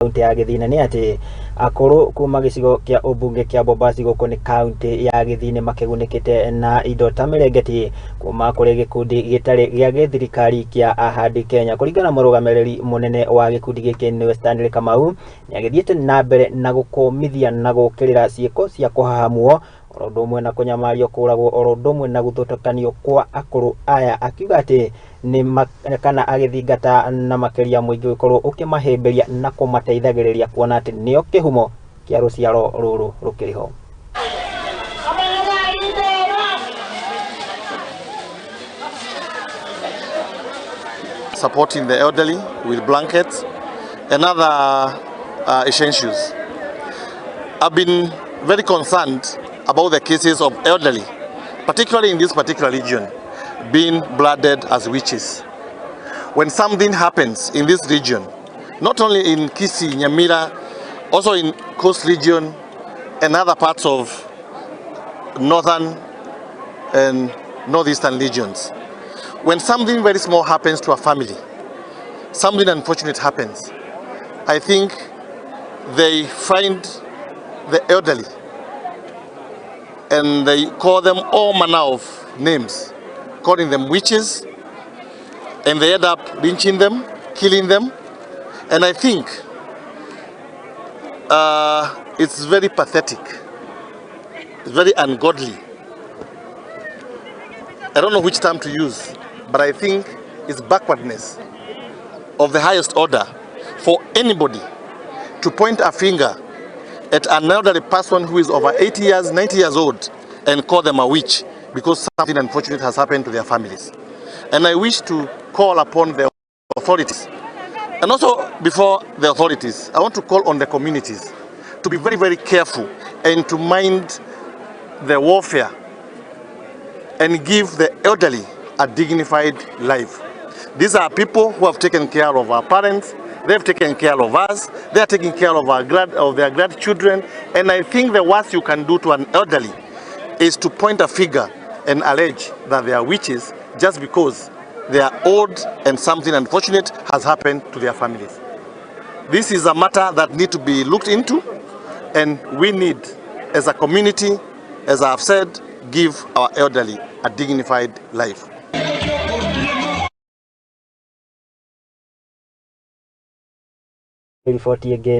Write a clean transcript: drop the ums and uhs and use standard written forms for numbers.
Kaunti ya Kisii ni ati Akuru kuma gicigo kia umbunge kia bobasi guku ni kaunti ya Kisii makigunĩkĩte na indo ta miringiti kuma kuri gikundi gitari gia githirikari kia Ahadi Kenya. Kuringana mũrũgamĩrĩri munene wa gikundi giki ni Stanley Kamau ni agithiĩte na mbere na gũkũmithia na gũkĩrĩra ciĩko cia kũhahamwo oro ũndũ ũmwe na kũnyamario, kũragwo oro ũndũ ũmwe na gũthũtokanio kwa akũrũ aya, akiuga ati ni kana agithingata na makiria mũingĩ gũkorwo ũkĩmahĩmbĩria na kũmateithagĩrĩria kuona ati nĩo kĩhumo kia rũciaro rũrũ rũkĩrĩ ho. Supporting the elderly with blankets and other essentials. I've been very concerned about the cases of elderly, particularly in this particular region, being blooded as witches. When something happens in this region, not only in Kisii, Nyamira, also in coast region and other parts of northern and northeastern regions, when something very small happens to a family, something unfortunate happens, I think they find the elderly and they call them all manner of names, calling them witches, and they end up lynching them, killing them. And I think it's very pathetic, it's very ungodly. I don't know which term to use, but I think it's backwardness of the highest order for anybody to point a finger at an elderly person who is over 80 years, 90 years old and call them a witch because something unfortunate has happened to their families. And I wish to call upon the authorities, and also before the authorities, I want to call on the communities to be very, very careful and to mind the warfare and give the elderly a dignified life. These are people who have taken care of our parents, they've taken care of us, they are taking care of their grandchildren, and I think the worst you can do to an elderly is to point a finger and allege that they are witches just because they are old and something unfortunate has happened to their families. This is a matter that needs to be looked into, and we need, as a community, as I have said, give our elderly a dignified life. Report again.